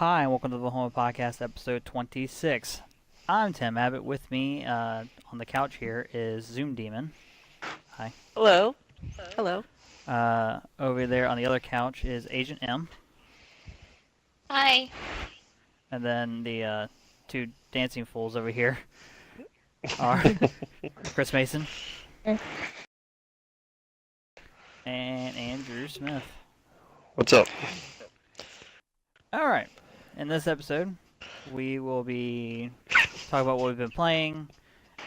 Hi, and welcome to the VAHOMA Podcast, episode 26. I'm Tim Abbott. With me on the couch here is Zoom Demon. Hi. Hello. Hello. Over there on the other couch is Agent M. Hi. And then the two dancing fools over here are Chris Mason and Andrew Smith. What's up? All right. In this episode, we will be talking about what we've been playing,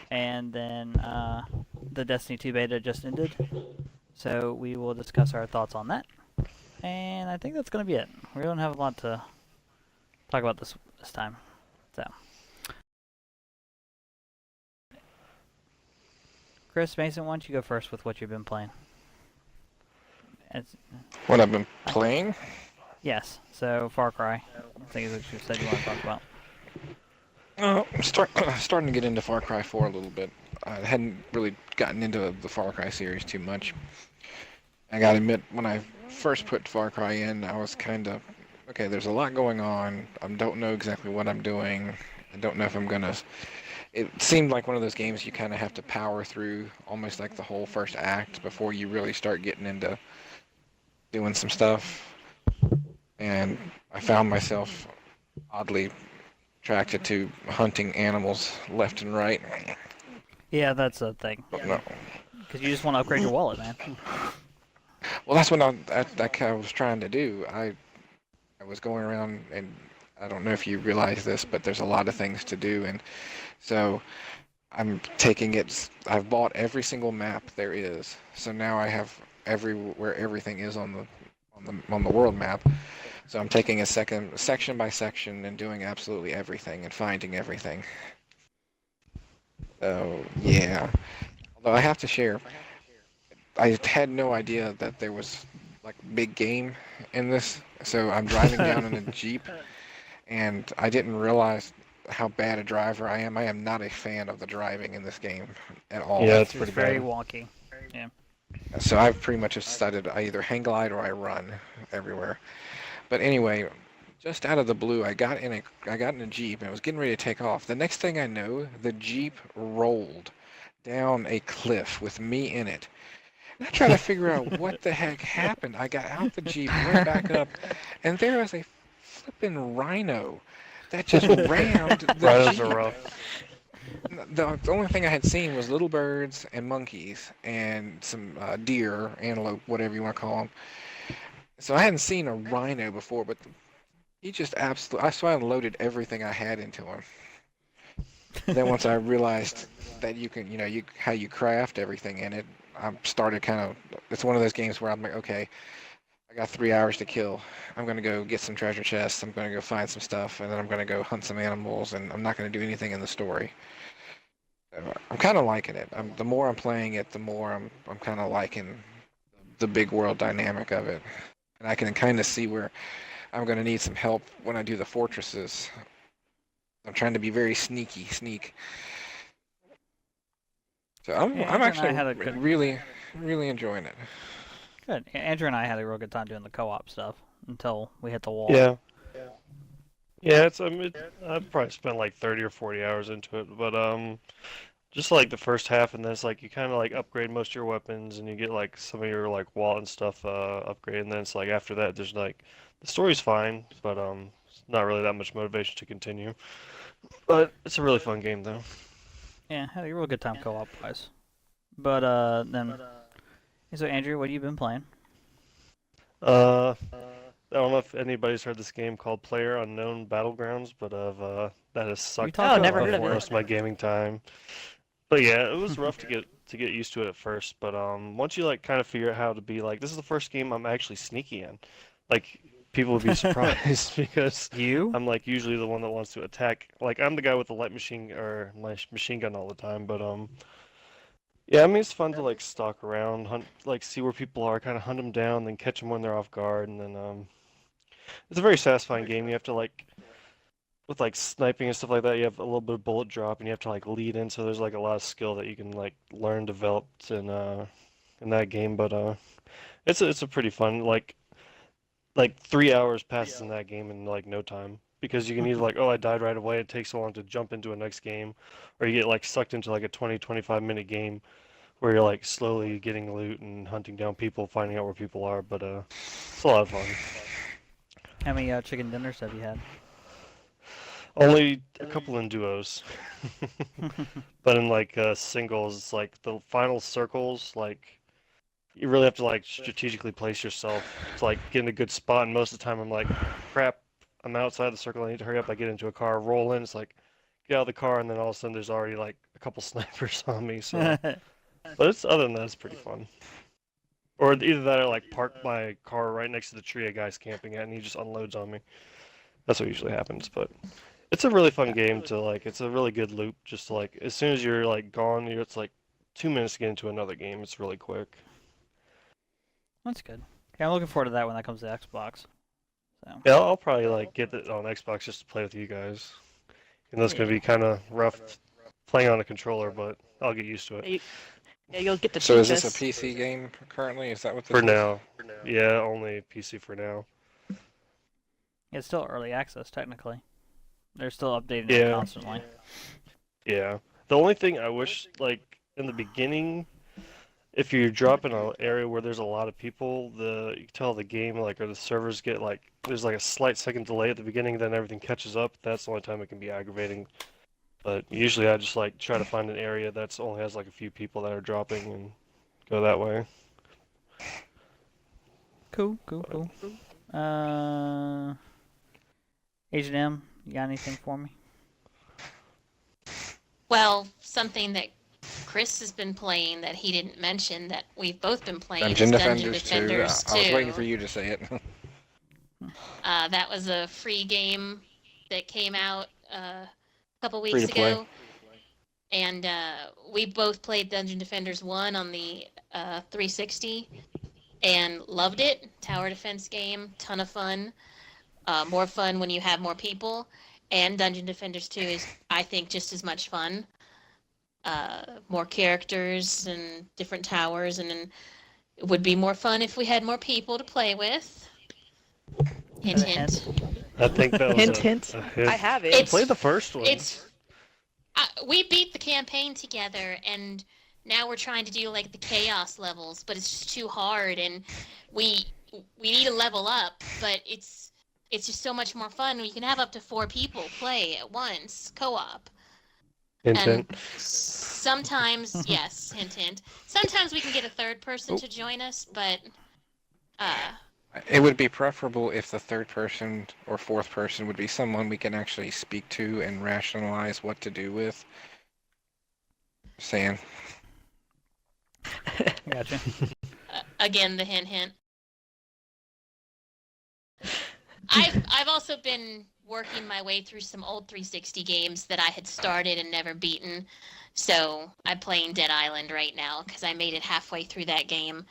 and then the Destiny 2 beta just ended. So we will discuss our thoughts on that. And I think that's going to be it. We don't have a lot to talk about this time. So, Chris Mason, why don't you go first with what you've been playing? What I've been playing? Yes. So Far Cry, I think is what you said you want to talk about. I'm starting to get into Far Cry 4 a little bit. I hadn't really gotten into the Far Cry series too much. I gotta admit, when I first put Far Cry in, I was kind of, okay, there's a lot going on. I don't know exactly what I'm doing. I don't know if I'm gonna... It seemed like one of those games you kind of have to power through almost like the whole first act before you really start getting into doing some stuff. And I found myself oddly attracted to hunting animals left and right. Yeah, that's a thing. No. Because you just want to upgrade your wallet, man. Well, that's what I was trying to do. I was going around, and I don't know if you realize this, but there's a lot of things to do, and so I'm taking it. I've bought every single map there is, so now I have where everything is on the world map. So I'm taking a section by section and doing absolutely everything and finding everything. So yeah, although I have to share, I had no idea that there was like big game in this. So I'm driving down in a Jeep, and I didn't realize how bad a driver I am. I am not a fan of the driving in this game at all. Yeah, it's very wonky. Yeah. So I've pretty much decided I either hang glide or I run everywhere. But anyway, just out of the blue, I got in a Jeep and I was getting ready to take off. The next thing I know, the Jeep rolled down a cliff with me in it. And I tried to figure out what the heck happened. I got out the Jeep, went back up, and there was a flipping rhino that just rammed the Rhinos Jeep. are rough. The only thing I had seen was little birds and monkeys and some deer, antelope, whatever you want to call them. So I hadn't seen a rhino before, but he just absolutely... So I loaded everything I had into him. Then once I realized that you can, how you craft everything in it, I started kind of... It's one of those games where I'm like, okay, I got 3 hours to kill. I'm going to go get some treasure chests, I'm going to go find some stuff, and then I'm going to go hunt some animals, and I'm not going to do anything in the story. I'm kind of liking it. The more I'm playing it, the more I'm kind of liking the big world dynamic of it. And I can kind of see where I'm going to need some help when I do the fortresses. I'm trying to be very sneak. So I'm actually really enjoying it. Good. Andrew and I had a real good time doing the co-op stuff until we hit the wall. Yeah. Yeah, I've probably spent like 30 or 40 hours into it, but just like the first half, and then it's like you kind of like upgrade most of your weapons, and you get like some of your like wallet and stuff upgraded, and then it's like after that, there's like the story's fine, but it's not really that much motivation to continue. But it's a really fun game though. Yeah, had a real good time co-op wise. But then, so Andrew, what have you been playing? I don't know if anybody's heard this game called PlayerUnknown Battlegrounds, but that has sucked never heard of it. most of my gaming time. But yeah, it was rough to get used to it at first. But once you like kind of figure out how to be like, this is the first game I'm actually sneaky in. Like people would be surprised because You? I'm like usually the one that wants to attack. Like I'm the guy with the light machine or my machine gun all the time, but yeah, I mean it's fun to like stalk around, hunt, like see where people are, kind of hunt them down, then catch them when they're off guard, and then it's a very satisfying game. You have to like with like sniping and stuff like that, you have a little bit of bullet drop, and you have to like lead in. So there's like a lot of skill that you can like learn, develop in that game. But it's a pretty fun like 3 hours passes in that game in like no time because you can either like, oh, I died right away, it takes so long to jump into a next game, or you get like sucked into like a 20-25 minute game where you're like slowly getting loot and hunting down people, finding out where people are. But it's a lot of fun. How many chicken dinners have you had? Only a couple in duos, but in like singles, it's like the final circles, like you really have to like strategically place yourself to like get in a good spot. And most of the time, I'm like, crap, I'm outside the circle. I need to hurry up. I get into a car, roll in. It's like get out of the car, and then all of a sudden, there's already like a couple snipers on me. So, but it's other than that, it's pretty fun. Or either that, or like park my car right next to the tree a guy's camping at, and he just unloads on me. That's what usually happens, but. It's a really fun game to like. It's a really good loop. Just to, like as soon as you're like gone, it's like 2 minutes to get into another game. It's really quick. That's good. Yeah, I'm looking forward to that when that comes to Xbox. So. Yeah, I'll probably like get it on Xbox just to play with you guys. And that's gonna be kind of rough playing on a controller, but I'll get used to it. Yeah, you'll get to So is teach this a us. PC game currently? Is that what this For is? now, yeah, only PC for now. It's still early access, technically. They're still updating Yeah. it constantly. Yeah. The only thing I wish, like in the beginning, if you drop in an area where there's a lot of people, you can tell the game like or the servers get like there's like a slight second delay at the beginning, then everything catches up. That's the only time it can be aggravating. But usually I just like try to find an area that's only has like a few people that are dropping and go that way. Cool. Agent M, you got anything for me? Well, something that Chris has been playing that he didn't mention that we've both been playing Dungeon is Dungeon Defenders 2. Defenders I was 2. waiting for you to say it. That was a free game that came out a couple Free weeks to play. ago. And we both played Dungeon Defenders 1 on the 360 and loved it. Tower defense game, ton of fun. More fun when you have more people. And Dungeon Defenders 2 is, I think, just as much fun. More characters and different towers, and it would be more fun if we had more people to play with. Hint, hint. I think that was Hint, a hint. a hint. I have it. It's- Play the first one. We beat the campaign together, and now we're trying to do like the chaos levels, but it's just too hard, and we need to level up, but it's just so much more fun. We can have up to 4 people play at once, co-op. Hint, And hint. sometimes, yes, hint, hint. Sometimes we can get a third person to join us, but It would be preferable if the third person or fourth person would be someone we can actually speak to and rationalize what to do with. Saying. Gotcha. again, the hint, hint. I've also been working my way through some old 360 games that I had started and never beaten. So I'm playing Dead Island right now because I made it halfway through that game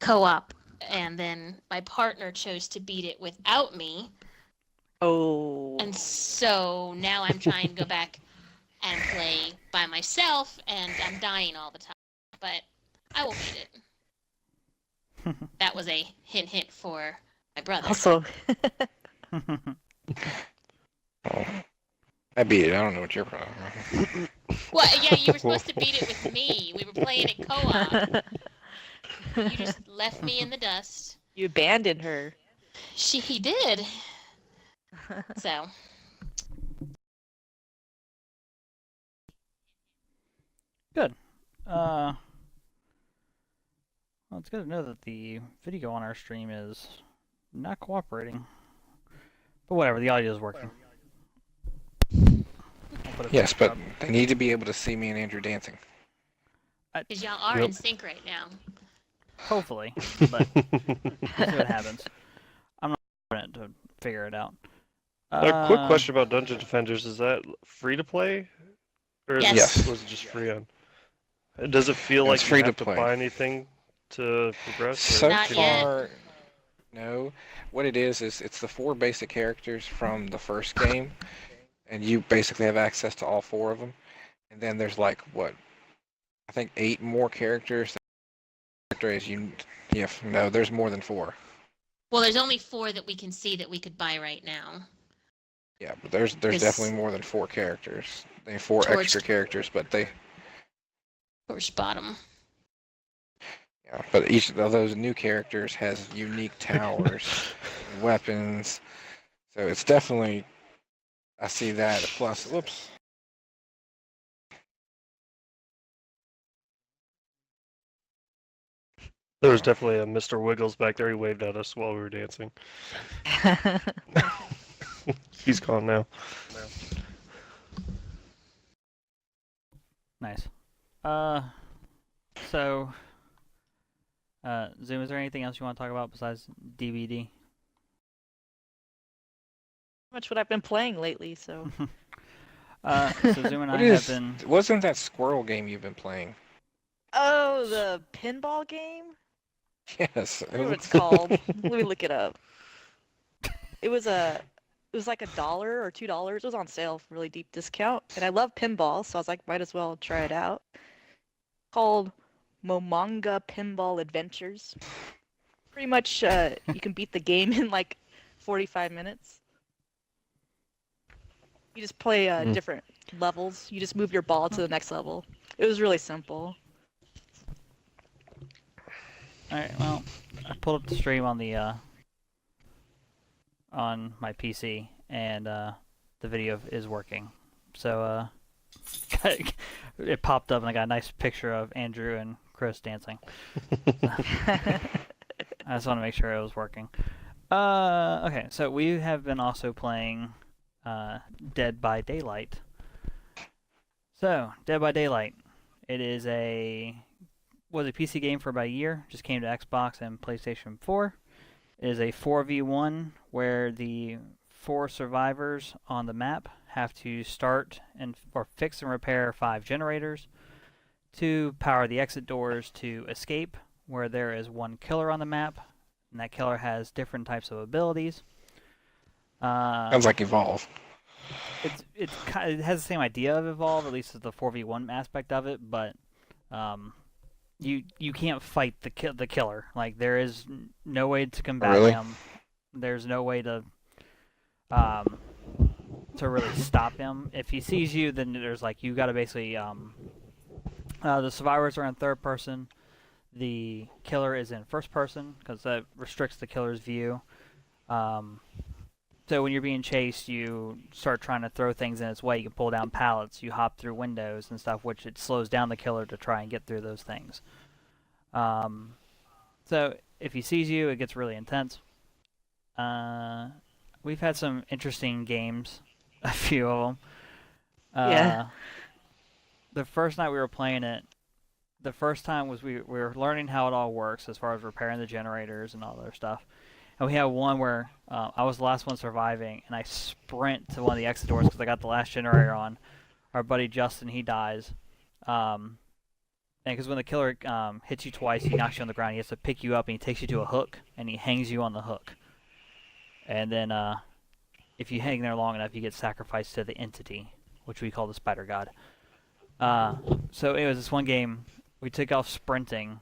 co-op, and then my partner chose to beat it without me. Oh. And so now I'm trying to go back and play by myself, and I'm dying all the time. But I will beat it. That was a hint, hint for my brother. Also, Oh, I beat it. I don't know what your problem is. Well, yeah, you were supposed to beat it with me. We were playing it co-op. You just left me in the dust. you abandoned her. He did. So, Well, it's good to know that the video on our stream is not cooperating. But whatever, the audio is working. I'll put it Yes, back but up. they need to be able to see me and Andrew dancing. because y'all are Yep. in sync right now. Hopefully, but we'll see what happens. to figure it out. A quick question about Dungeon Defenders: is that free to play, or Yes. was it just free on? Does it feel It's like free you to have to play. buy anything to progress? So Not yet. far, no. What it is it's the 4 basic characters from the first game, and you basically have access to all 4 of them. And then there's like what I think 8 more characters. No, there's more than 4. Well, there's only 4 that we can see that we could buy right now. Yeah, but there's It's- definitely more than 4 characters. They have 4 Towards- extra characters, but Towards bottom. but each of those new characters has unique towers, weapons. So it's definitely, I see that. Plus, whoops. There was definitely a Mr. Wiggles back there. He waved at us while we were dancing. He's gone now. Nice. So, Zoom, is there anything else you want to talk about besides DVD? Much what I've been playing lately, so. So Zoom and I What have is? been. Wasn't that squirrel game you've been playing? Oh, the pinball game? Yes. I don't know what it's called. Let me look it up. It was like $1 or $2. It was on sale for really deep discount. And I love pinball, so I was like, might as well try it out. Called Momanga Pinball Adventures. Pretty much you can beat the game in like 45 minutes. You just play different levels. You just move your ball to the next level. It was really simple. Alright, well, I pulled up the stream on the on my PC, and the video is working. So it popped up, and I got a nice picture of Andrew and Chris dancing. I just want to make sure it was working. Okay, so we have been also playing Dead by Daylight. So, Dead by Daylight. It is was a PC game for about a year. Just came to Xbox and PlayStation 4. It is a 4v1 where the 4 survivors on the map have to start or fix and repair 5 generators to power the exit doors to escape, where there is one killer on the map, and that killer has different types of abilities. Sounds like Evolve. It has the same idea of Evolve, at least as the 4v1 aspect of it, but you can't fight the killer. Like, there is no way to combat Really? him. There's no way to really stop him. If he sees you, then there's like you got to basically the survivors are in third person. The killer is in first person because that restricts the killer's view. So when you're being chased, you start trying to throw things in its way. You can pull down pallets, you hop through windows and stuff, which it slows down the killer to try and get through those things. So if he sees you, it gets really intense. We've had some interesting games, a few of them. Yeah. The first night we were playing it, the first time was we were learning how it all works as far as repairing the generators and all their stuff. And we had one where I was the last one surviving, and I sprint to one of the exit doors because I got the last generator on. Our buddy Justin, he dies. And because when the killer hits you twice, he knocks you on the ground. He has to pick you up, and he takes you to a hook, and he hangs you on the hook. And then if you hang there long enough, you get sacrificed to the entity, which we call the Spider God. So it was this one game, we took off sprinting.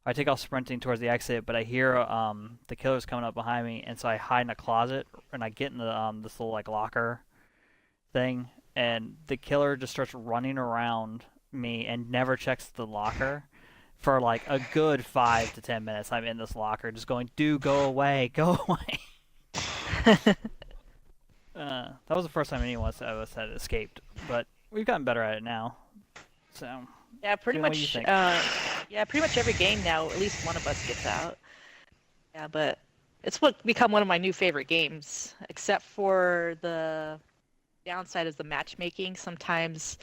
I take off sprinting towards the exit, but I hear the killer's coming up behind me, and so I hide in a closet, and I get in the this little like locker thing, and the killer just starts running around me and never checks the locker for like a good 5 to 10 minutes. I'm in this locker, just going, "Dude, go away, go away." That was the first time anyone of us had escaped, but we've gotten better at it now. So. Yeah, pretty What do you much. think? Pretty much every game now, at least one of us gets out. Yeah, but it's become one of my new favorite games. Except for the downside is the matchmaking. Sometimes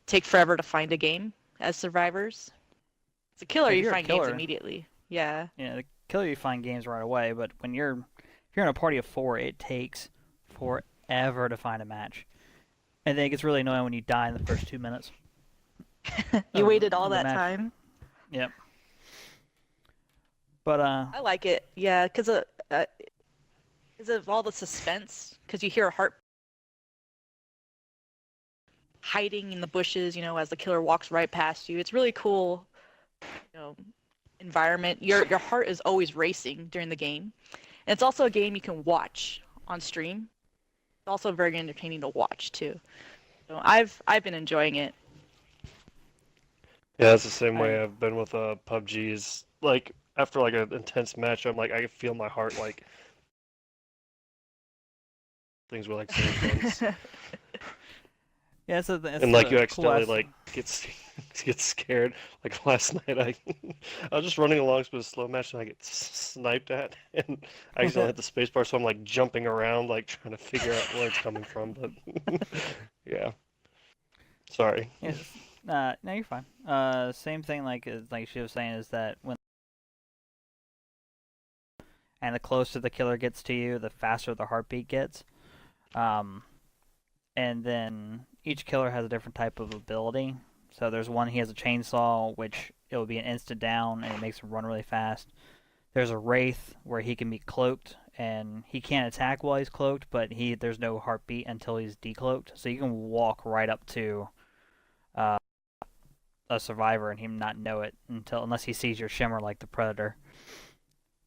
take forever to find a game as survivors. It's a killer. If You you're a find games killer- immediately. Yeah. Yeah, the killer you find games right away, but when you're if you're in a party of 4, it takes forever to find a match. And then it gets really annoying when you die in the first 2 minutes. You waited all the that match. time? Yep. But I like it. Yeah, because of all the suspense. Because you hear a heart hiding in the bushes, as the killer walks right past you. It's really cool, environment. Your heart is always racing during the game. And it's also a game you can watch on stream. It's also very entertaining to watch too. So I've been enjoying it. Yeah, that's the same way I've been with PUBG. Is like after like an intense match, I'm like I can feel my heart like things were like saying things. yeah, it's And like you cool accidentally like get scared. Like last night, I was just running along with a slow match and I get sniped at, and I accidentally hit the space bar, so I'm like jumping around, like trying to figure out where it's coming from. But yeah, sorry. Yes. No, you're fine. Same thing like she was saying is that and the closer the killer gets to you, the faster the heartbeat gets. And then each killer has a different type of ability. So there's one, he has a chainsaw, which it will be an instant down, and it makes him run really fast. There's a wraith where he can be cloaked, and he can't attack while he's cloaked, but there's no heartbeat until he's decloaked. So you can walk right up to a survivor and him not know it unless he sees your shimmer like the Predator.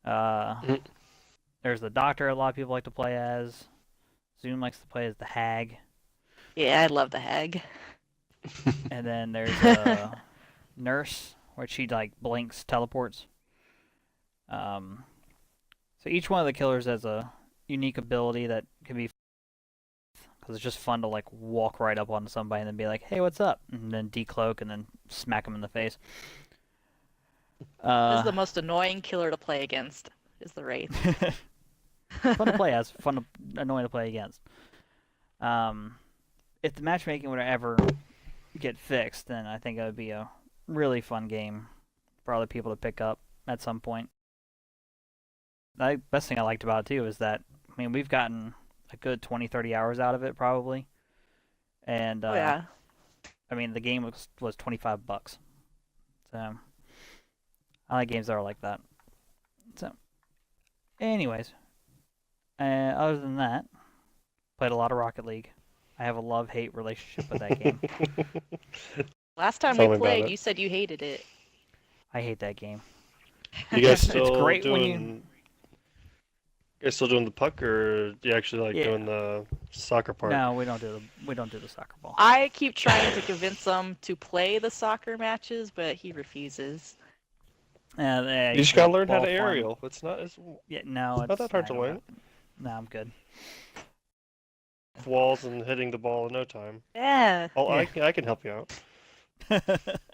There's the Doctor a lot of people like to play as. Zoom likes to play as the Hag. Yeah, I love the Hag. And then there's a Nurse, where she like blinks, teleports. So each one of the killers has a unique ability that can be, because it's just fun to like walk right up onto somebody and then be like, "Hey, what's up?" and then decloak and then smack them in the face. This is the most annoying killer to play against. Is the Wraith. Fun to play as, annoying to play against. If the matchmaking would ever get fixed, then I think it would be a really fun game for other people to pick up at some point. The best thing I liked about it too is that, I mean, we've gotten a good 20, 30 hours out of it probably. And yeah. I mean, the game was $25. So I like games that are like that. So anyways, other than that, played a lot of Rocket League. I have a love-hate relationship with that game. Last time Tell me we about played, it. you said you hated it. I hate that game. You guys It's still great when doing? You guys still doing the puck, or do you actually like Yeah. doing the soccer part? No, we don't do the soccer ball. I keep trying to convince him to play the soccer matches, but he refuses. Yeah, You just gotta learn how to aerial. It's not. It's Yeah, no, not that hard to learn. No, I'm good. walls and hitting the ball in no time. Yeah. Oh, Yeah. I can help you out.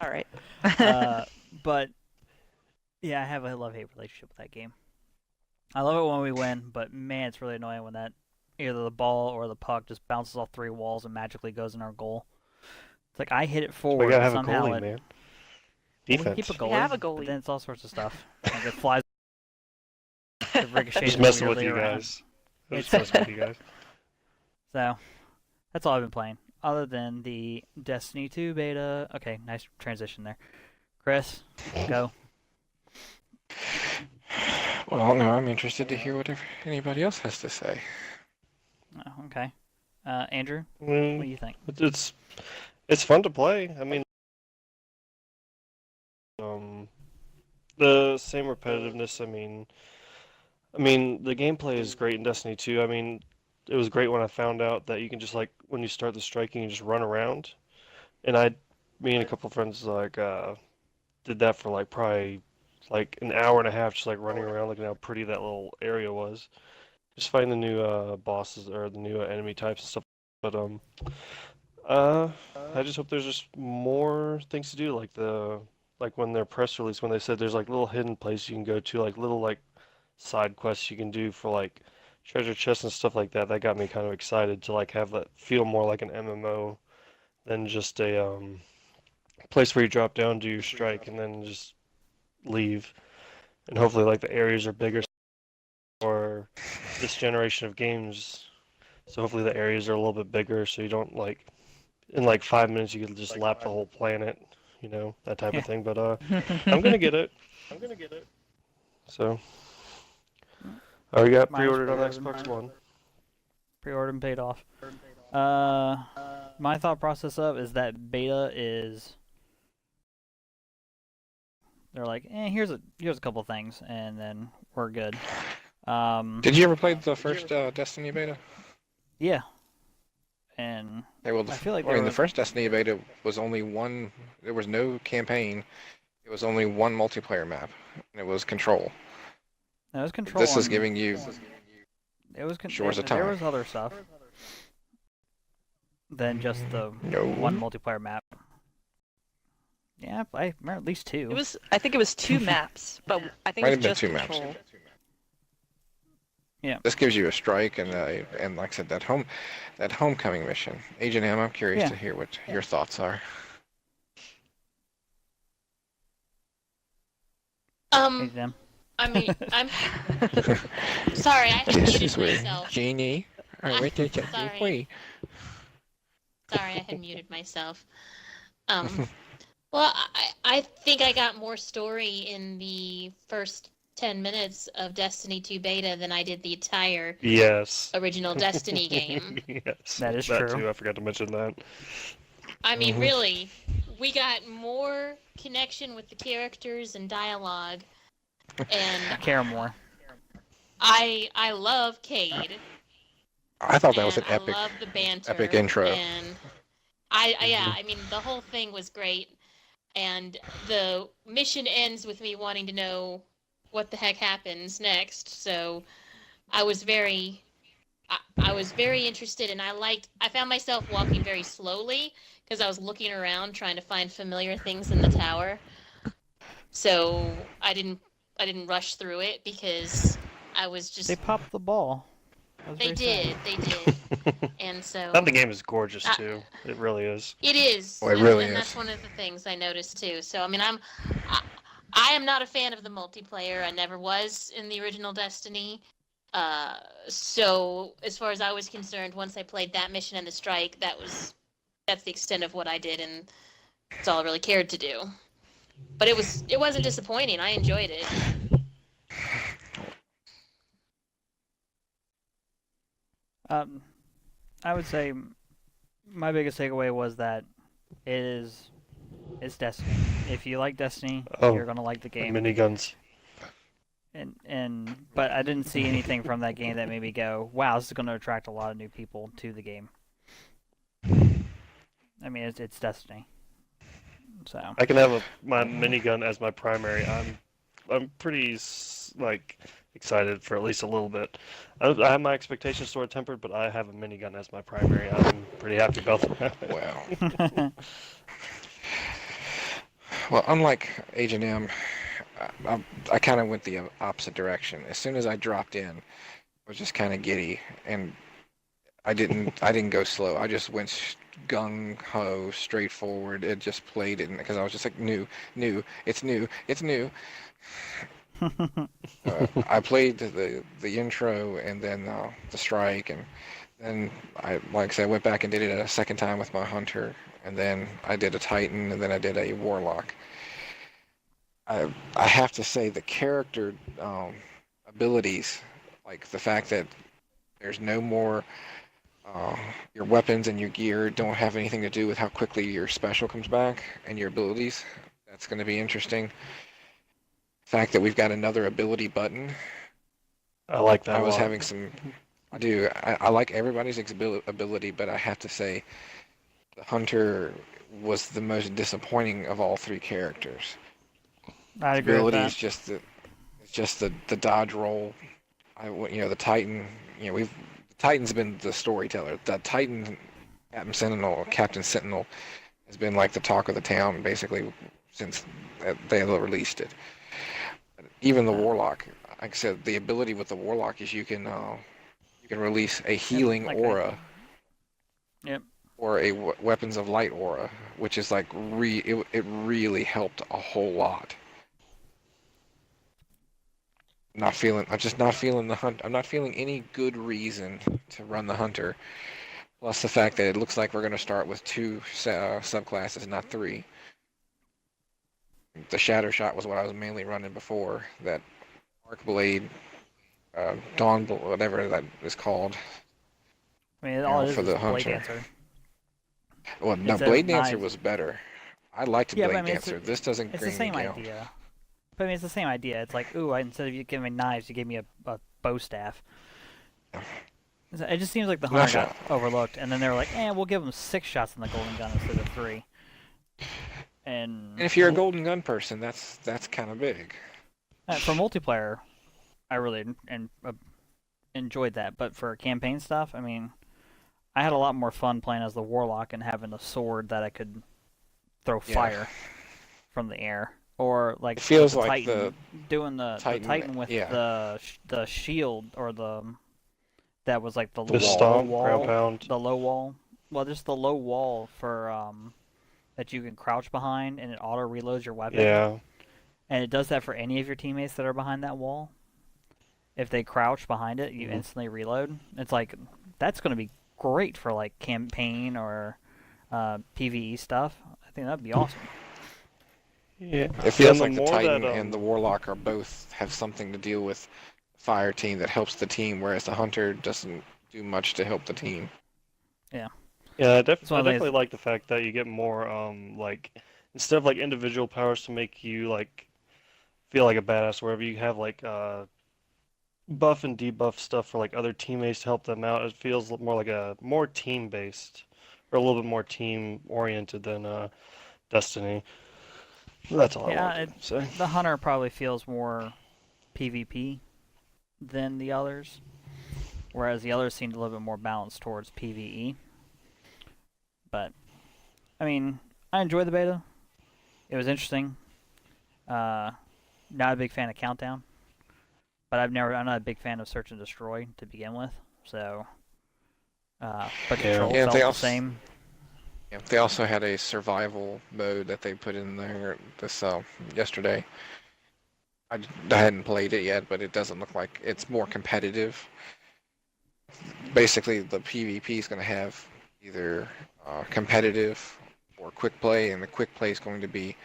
All right. But yeah, I have a love-hate relationship with that game. I love it when we win, but man, it's really annoying when that either the ball or the puck just bounces off 3 walls and magically goes in our goal. It's like I hit it We forward, gotta but have a somehow goalie, it. man. Well, we Defense. keep a goalie. We have a But goalie. then it's all sorts of stuff. Like it flies. It ricochets Just messing with weirdly you around. guys. I'm just messing with you guys. So, that's all I've been playing. Other than the Destiny 2 beta. Okay, nice transition there. Chris, go. Well, no, I'm interested to hear what anybody else has to say. Oh, okay. Andrew, I what do mean, you think? it's fun to play. I mean, the same repetitiveness. I mean, the gameplay is great in Destiny 2. I mean, it was great when I found out that you can just like when you start the striking, you just run around. And me and a couple friends like did that for like probably like an hour and a half, just like running around, looking how pretty that little area was. Just find the new bosses or the new enemy types and stuff. But I just hope there's just more things to do, like when their press release when they said there's like little hidden places you can go to, like little like side quests you can do for like treasure chests and stuff like that. That got me kind of excited to like have that feel more like an MMO than just a place where you drop down, do your strike, and then just leave. And hopefully like the areas are bigger or this generation of games. So hopefully the areas are a little bit bigger, so you don't like in like 5 minutes you can just lap the whole planet, you know, that type of thing. But I'm gonna get it. So I already got Mine's pre-ordered on pre-ordered. Xbox One. Pre-ordered and paid off. My thought process of is that beta is. They're like, here's a couple things, and then we're good. Did you ever play the first Destiny beta? Yeah. And Okay, well, I feel like the first Destiny beta was only one. There was no campaign. It was only one multiplayer map, and it was Control. that was control. This is giving you. It was Shores of There Time. was other stuff than just the No. one multiplayer map. Yeah, I remember at least two. I think it was 2 maps, but I think Might it have was been just 2 maps. Control. This gives you a strike and like I said, that homecoming mission. Agent M, I'm curious Yeah. to hear what your thoughts are. Hey, Jim. I mean, I'm sorry, I had muted myself. Genie. Sorry. Sorry, I had muted myself. Well, I think I got more story in the first 10 minutes of Destiny 2 beta than I did the entire Yes. original Destiny game. Yes. That is that true. Too. I forgot to mention that. I mean, really, we got more connection with the characters and dialogue, and Care more. I love Cade. I thought that was an and epic. I love the banter. epic intro. And I mean, the whole thing was great. And the mission ends with me wanting to know what the heck happens next. So I was very interested, and I found myself walking very slowly because I was looking around trying to find familiar things in the tower. So I didn't rush through it because I was just. They popped the ball. That was They very did, sad. they did. And so And the game is gorgeous too. It really is. it is. Oh, it really and is. that's one of the things I noticed too. So I mean, I am not a fan of the multiplayer. I never was in the original Destiny. So as far as I was concerned, once I played that mission and the strike, that's the extent of what I did, and that's all I really cared to do. But it wasn't disappointing. I enjoyed it. I would say my biggest takeaway was that it's Destiny. If you like Destiny, Oh, you're gonna like the game. Miniguns. But I didn't see anything from that game that made me go, "Wow, this is gonna attract a lot of new people to the game." I mean, it's Destiny. So I can have my minigun as my primary. I'm pretty excited for at least a little bit. I have my expectations sort of tempered, but I have a minigun as my primary. I'm pretty happy about that. Wow. Well, unlike Agent M, I kind of went the opposite direction. As soon as I dropped in, I was just kind of giddy, and I didn't go slow. I just went gung ho, straight forward. It just played it because I was just like it's new. I played the intro and then the strike, and then like I said, I went back and did it a second time with my hunter, and then I did a Titan, and then I did a warlock. I have to say the character abilities, like the fact that there's no more your weapons and your gear don't have anything to do with how quickly your special comes back and your abilities. That's going to be interesting. The fact that we've got another ability button. I like that I a was lot. having some. I like everybody's ability, but I have to say, the hunter was the most disappointing of all 3 characters. I agree with Ability that. is just the dodge roll. The Titan. The Titan's been the storyteller. The Titan, Captain Sentinel, has been like the talk of the town basically since they released it. Even the warlock, like I said, the ability with the warlock is you can release a healing like aura. Yep. Or a weapons of light aura, which is like it really helped a whole lot. I'm just not feeling the hunt. I'm not feeling any good reason to run the hunter. Plus the fact that it looks like we're going to start with two subclasses, not three. The Shatter Shot was what I was mainly running before. That Arc Blade, Dawn, whatever that is called. I mean, all it is for the is Blade hunter. Dancer. Well, no, It's a Blade Dancer knives. was better. I liked Yeah, but Blade I mean, Dancer. This doesn't It's the bring same me down. idea. But I mean, it's the same idea. It's like, ooh, instead of you giving me knives, you gave me a bow staff. It just seems like the hunter got overlooked, and then they were like, we'll give him 6 shots in the golden gun instead of 3. And And if you're a Golden Gun person, that's kind of big. for multiplayer, I really enjoyed that. But for campaign stuff, I mean, I had a lot more fun playing as the Warlock and having a sword that I could throw fire from the air. Or like It feels with the like Titan, doing the Titan with the shield or that was like the The low stomp, wall, ground pound. the low wall. Well, just the low wall for that you can crouch behind and it auto reloads your weapon. Yeah. And it does that for any of your teammates that are behind that wall. If they crouch behind it, you instantly reload. It's like that's going to be great for like campaign or PvE stuff. I think that'd be awesome. Yeah. It feels like the the more Titan that, and the Warlock are both have something to deal with fire team that helps the team, whereas the Hunter doesn't do much to help the team. Yeah, I one of definitely those- like the fact that you get more, like, instead of like individual powers to make you like feel like a badass, wherever you have like buff and debuff stuff for like other teammates to help them out. It feels more like a more team based or a little bit more team oriented than Destiny. That's all I wanted to say. The hunter probably feels more PvP than the others, whereas the others seemed a little bit more balanced towards PvE. But I mean, I enjoyed the beta. It was interesting. Not a big fan of Countdown, but I'm not a big fan of Search and Destroy to begin with. So, but Control felt the same. Yeah, they also had a survival mode that they put in there this yesterday. I hadn't played it yet, but it doesn't look like it's more competitive. Basically, the PvP is going to have either competitive or quick play, and the quick play is going to be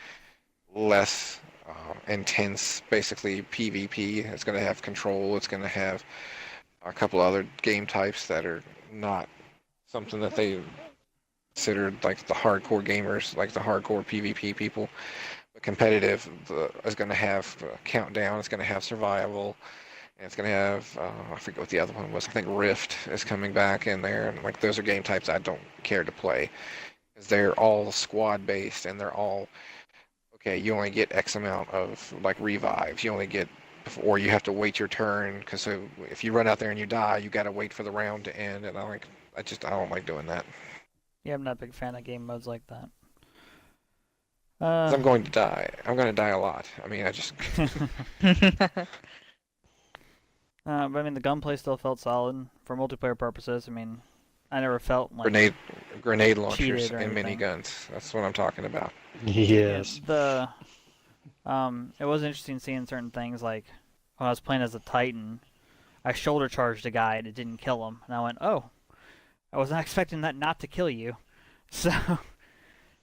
less intense. Basically, PvP. It's going to have control. It's going to have a couple other game types that are not something that they considered like the hardcore gamers, like the hardcore PvP people. But competitive is going to have countdown. It's going to have survival. And it's going to have, I forget what the other one was. I think Rift is coming back in there. And like those are game types I don't care to play. Because they're all squad based and they're all, okay, you only get X amount of like revives. You only get, or you have to wait your turn. Because so if you run out there and you die, you got to wait for the round to end. And I don't like doing that. Yeah, I'm not a big fan of game modes like that. 'Cause I'm going to die. I'm going to die a lot. I mean, I just... but I mean, the gunplay still felt solid for multiplayer purposes. I mean, I never felt like grenade launchers cheated or and anything. miniguns. That's what I'm talking about. Yes. It was interesting seeing certain things like when I was playing as a Titan, I shoulder charged a guy and it didn't kill him, and I went, "Oh, I was not expecting that not to kill you." So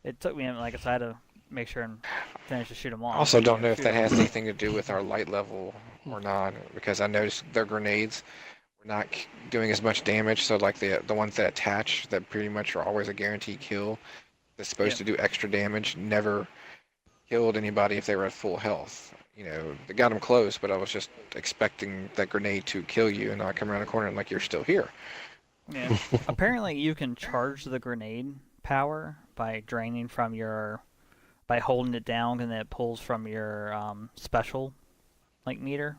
it took me like I had to make sure and finish to shoot him off. I also don't know if that has anything to do with our light level or not, because I noticed their grenades were not doing as much damage. So like the ones that attach, that pretty much are always a guaranteed kill, that's supposed to do extra damage, never killed anybody if they were at full health. You know, they got them close, but I was just expecting that grenade to kill you, and I come around the corner and like you're still here. Yeah. Apparently, you can charge the grenade power by draining from by holding it down, and then it pulls from your special like meter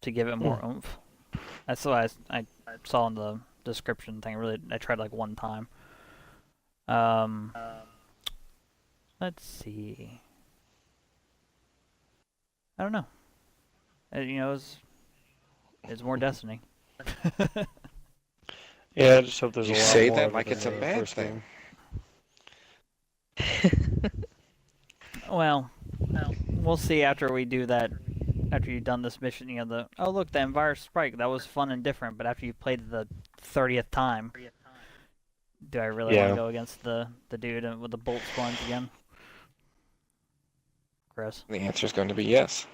to give it more oomph. That's what I saw in the description thing. Really, I tried like one time. Let's see. I don't know. It's more Destiny. Yeah, I just hope there's a You lot say more that of it like than it's a the bad first thing. game. Well, we'll see after we do that after you've done this mission, oh look, the Empire Strike, that was fun and different, but after you played it the 30th time, do I really want Yeah. to go against the dude with the bolt splunge again? Chris. The answer is going to be yes.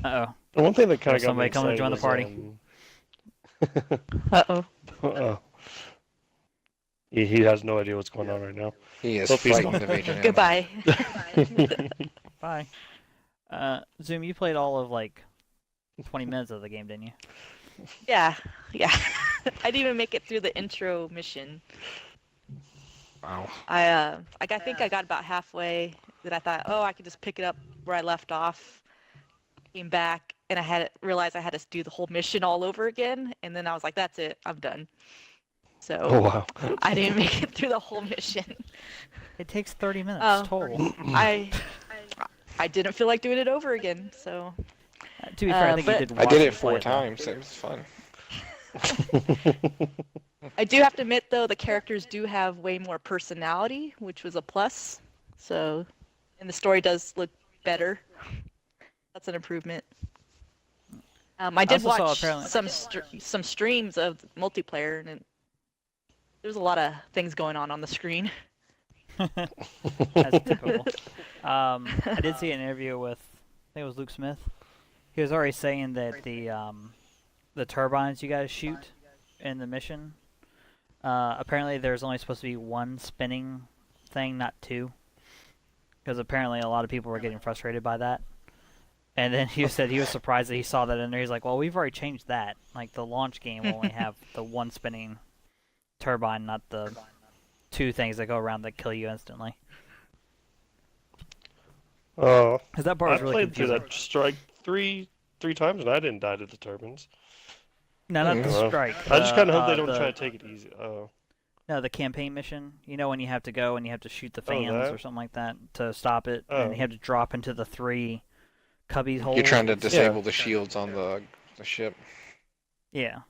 Uh-oh. The one thing that kind of got Somebody me come and excited join the was, party. Uh-oh. Uh-oh. He has no idea what's going on right now. He is Hope he's frightened not. of Agent M. Goodbye. Bye. Zoom, you played all of, 20 minutes of the game, didn't you? Yeah. I didn't even make it through the intro mission. Wow. I think I got about halfway. Then I thought, oh, I could just pick it up where I left off. Came back, and I realized I had to do the whole mission all over again. And then I was like, that's it. I'm done. So Oh, wow. I didn't make it through the whole mission. It takes 30 minutes Oh. total. I didn't feel like doing it over again. So To be fair, I think you but- did I watch did me it 4 play though. times. It was fun. I do have to admit, though, the characters do have way more personality, which was a plus. So, and the story does look better. That's an improvement. I did also saw watch apparently- some streams of multiplayer, and there's a lot of things going on the screen. That's typical. I did see an interview with, I think it was Luke Smith. He was already saying that the turbines you guys shoot in the mission, apparently there's only supposed to be one spinning thing, not two. Because apparently a lot of people were getting frustrated by that. And then he said he was surprised that he saw that in there. He's like, well, we've already changed that. Like, the launch game will only have the one spinning turbine, not the two things that go around that kill you instantly. Oh, Because that part I was really played through confusing. that strike three times, and I didn't die to the turbines. No, not the Well, strike. I just kind of hope they the- don't try to take it easy. Oh, No, the campaign mission. You know when you have to go and you have to shoot the Oh, fans that? or something like that to stop it, Oh. and you have to drop into the 3 cubby holes. You're trying to disable the shields on the ship. Yeah.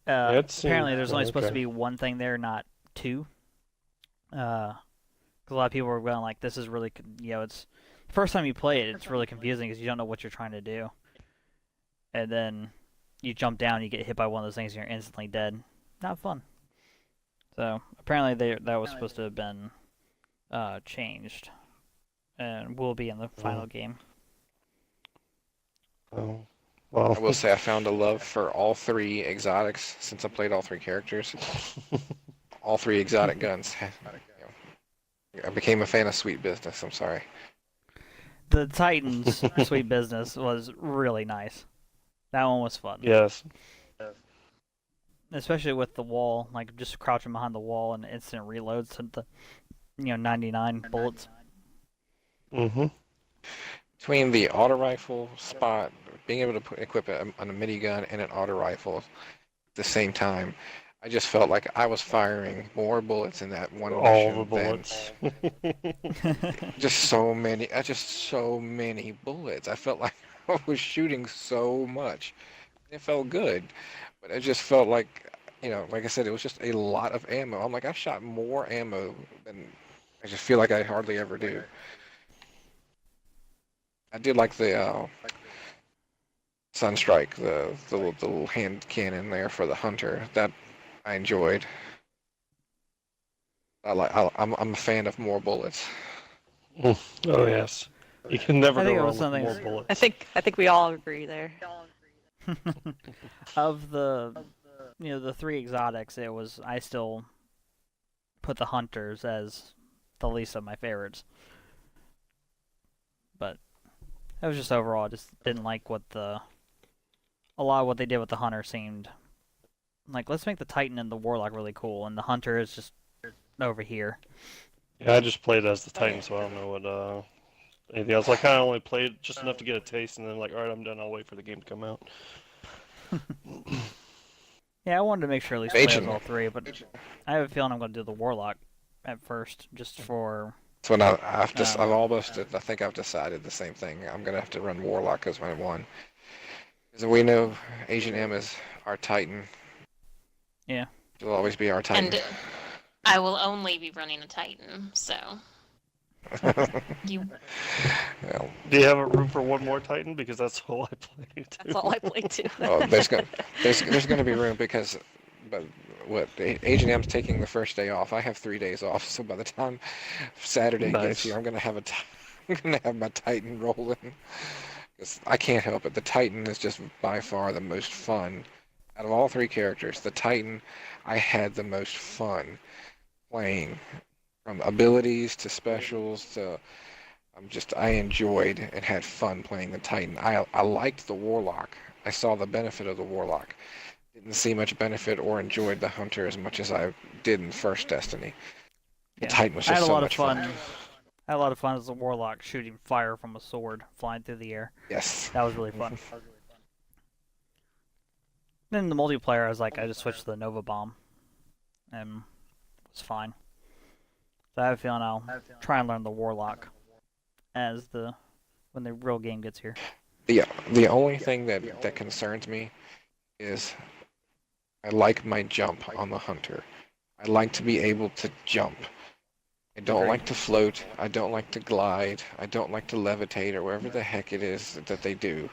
it seemed- Apparently, there's only supposed to okay. be one thing there, not two. Because a lot of people were going like, "This is really, it's the first time you play it, it's really confusing because you don't know what you're trying to do." And then you jump down, you get hit by one of those things, and you're instantly dead. Not fun. So apparently, that was supposed to have been changed, and will be in the final game. Oh, well. I will say I found a love for all 3 exotics since I played all 3 characters. All 3 exotic guns. I became a fan of Sweet Business. I'm sorry. The Titans Sweet Business was really nice. That one was fun. Yes. Especially with the wall, like just crouching behind the wall and instant reloads to the 99 bullets. Mm-hmm. Between the auto rifle spot, being able to equip it on a minigun and an auto rifle at the same time, I just felt like I was firing more bullets in that one All the mission bullets. than just so many bullets. I felt like I was shooting so much. It felt good, but it just felt like, like I said, it was just a lot of ammo. I'm like, I shot more ammo than I just feel like I hardly ever do. I did like the Sunstrike, the little hand cannon there for the hunter. That I enjoyed. I'm a fan of more bullets. Oh yes. You can never I go think it wrong was with something- more bullets. I think we all agree there. Of the the 3 exotics, I still put the hunters as the least of my favorites. But that was just overall, I just didn't like a lot of what they did with the hunter seemed like, let's make the Titan and the Warlock really cool, and the hunter is just over here. Yeah, I just played as the Titan, so I don't know what anything else. I kind of only played just enough to get a taste, and then like, all right, I'm done. I'll wait for the game to come out. Yeah, I wanted to make sure at least play as Agent. all 3, but I have a feeling I'm going to do the Warlock at first, just for... So now I think I've decided the same thing. I'm gonna have to run Warlock as my one. Because we know Agent M is our Titan. Yeah. He'll always be our Titan. And I will only be running a Titan, so You Well, Do you have a room for one more Titan? Because that's all I play too. That's all I play too. oh, there's gonna be room because, but what Agent M's taking the first day off. I have 3 days off, so by the time Saturday gets Nice. here, I'm gonna have I'm gonna have my Titan rolling. 'Cause I can't help it. The Titan is just by far the most fun out of all 3 characters. The Titan, I had the most fun playing, from abilities to specials to I enjoyed and had fun playing the Titan. I liked the Warlock. I saw the benefit of the Warlock. Didn't see much benefit or enjoyed the Hunter as much as I did in first Destiny. The Yeah. Titan was I had just a so lot of much fun. fun. I had a lot of fun as a warlock shooting fire from a sword flying through the air. Yes. That was really fun. Then in the multiplayer, I was like, I just switched to the Nova Bomb, and it was fine. So I have a feeling I'll try and learn the warlock when the real game gets here. The only thing that concerns me is I like my jump on the Hunter. I like to be able to jump. I don't Agreed. like to float. I don't like to glide. I don't like to levitate or whatever the heck it is that they do.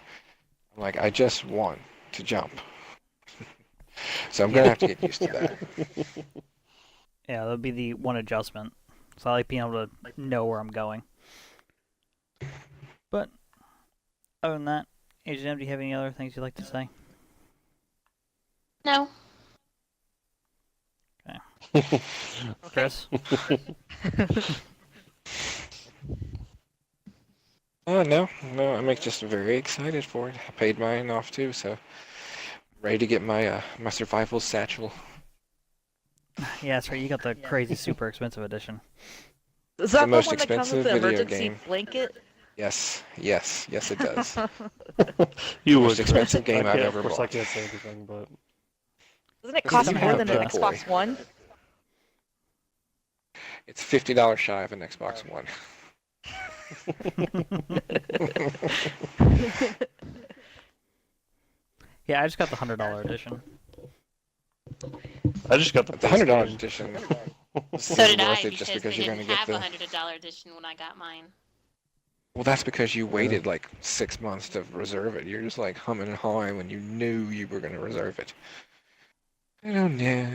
I'm like, I just want to jump. So I'm gonna have to get used to that. Yeah, that'll be the one adjustment. So I like being able to know where I'm going. But other than that, Agent M, do you have any other things you'd like to say? no. Chris? No, I'm just very excited for it. I paid mine off too, so ready to get my my survival satchel. Yeah, that's right. You got the crazy super expensive edition. Is that the most one that comes with expensive the video emergency game. blanket? Yes, it does. You Most would. expensive game I I've can't- ever Of course, I bought. can't say anything, but Doesn't it It's cost gonna more have than an the- Xbox One? It's $50 shy of an Xbox One. Yeah, I just got the $100 edition. I just got the The base $100 game. edition So is did I, worth it because just they because you're didn't gonna get have a the. $100 edition when I got mine. Well, that's because you waited like 6 months to reserve it. You're just like humming and hawing when you knew you were gonna reserve it. I don't know.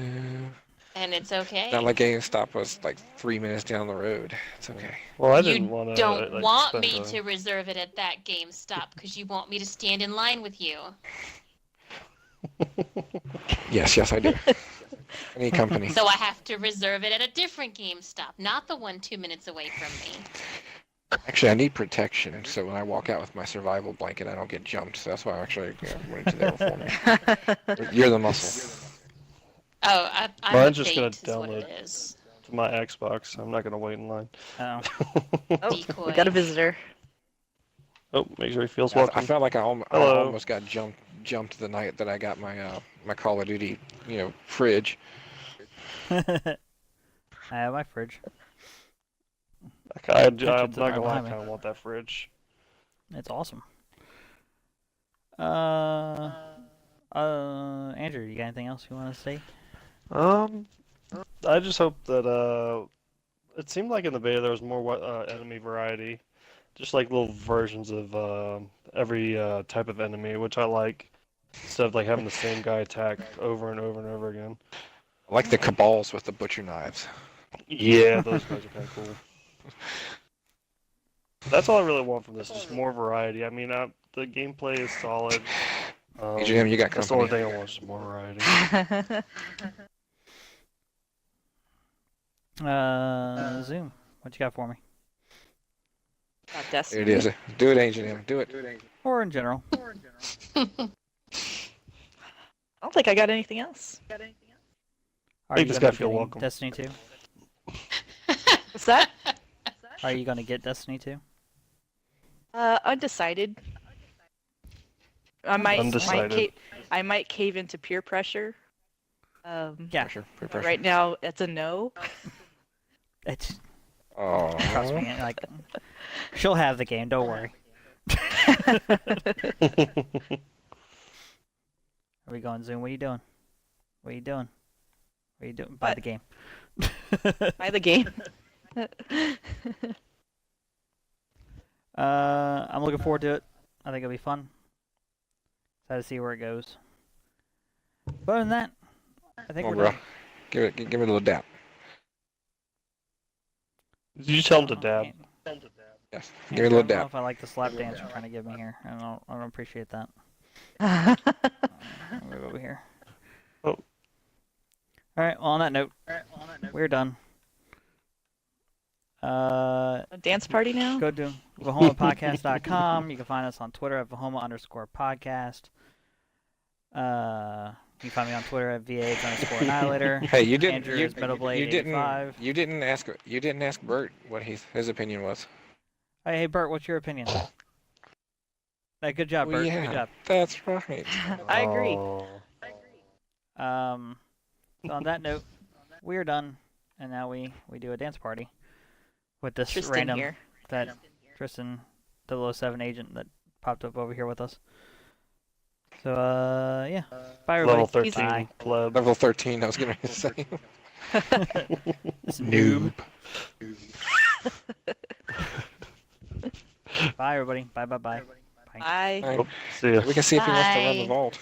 And it's okay. Not like GameStop was like 3 minutes down the road. It's okay. Well, I You didn't want to. don't want spend me the- to reserve it at that GameStop because you want me to stand in line with you. Yes, I do. Any company. So I have to reserve it at a different GameStop, not the one 2 minutes away from me. Actually, I need protection, so when I walk out with my survival blanket, I don't get jumped. So that's why I actually went into there for me. You're the muscle. Oh, I'm Mine's a just gonna bait is what download. it is. To my Xbox. I'm not gonna wait in line. Oh, Oh, Decoy. we got a visitor. Oh, make sure he feels I welcome. felt like I Hello. almost got jumped the night that I got my my Call of Duty, fridge. I have my fridge. I'm Pictures not of gonna lie, I behind me. kind of want that fridge. It's awesome. Andrew, you got anything else you want to say? I just hope that it seemed like in the beta there was more enemy variety, just like little versions of every type of enemy, which I like, instead of like having the same guy attack over and over and over again. I like the cabals with the butcher knives. Yeah, those guys are kind of cool. That's all I really want from this, just more variety. I mean, the gameplay is solid. Jim, you got That's the only company. thing I want, is more variety. Zoom, what you got for me? Not There Destiny. it is. Do it, Agent M. Do it. Or in general? I don't think I got anything else. Are Make you this gonna guy be feel getting welcome. Destiny 2? What's that? Are you gonna get Destiny 2? Undecided. Undecided. I might cave into peer pressure. Yeah, Pressure. Peer pressure. Right now, it's a no. it's Oh. trust me. Like, she'll have the game. Don't worry. Are we going Zoom? What are you doing? What are you doing? What are you doing? Buy What? the game. Buy the game. I'm looking forward to it. I think it'll be fun. Excited to see where it goes. But other than that, I think Come on, we're bro. done. Give me a little dap. Did you tell him to dab? Yes. I Give me a little don't know dap. if I like the slap dance you're trying to give me here. I don't appreciate that. Tristan I'll move over here. Oh. All right. Well, on that note, we're done. A dance party now? Go to VAHOMAPodcast.com. You can find us on Twitter at VAHOMA_podcast. You can find me on Twitter at VAH_annihilator. Hey, you didn't. Andrew You, is Metalblade you didn't. 85. You didn't ask. You didn't ask Bert what his opinion was. Hey, Bert, what's your opinion? Hey, good job, Well, Bert. yeah, Good job. that's right. I agree. Oh. So on that note, we're done, and now we do a dance party with this Tristan random here. that Tristan 007 agent that popped up over here with us. So yeah, bye everybody. Level 13 Bye. pleb. Level 13. I was gonna say. This noob. Bye everybody. Bye. Bye. All right. See ya. We can see if he wants to run Bye. the vault.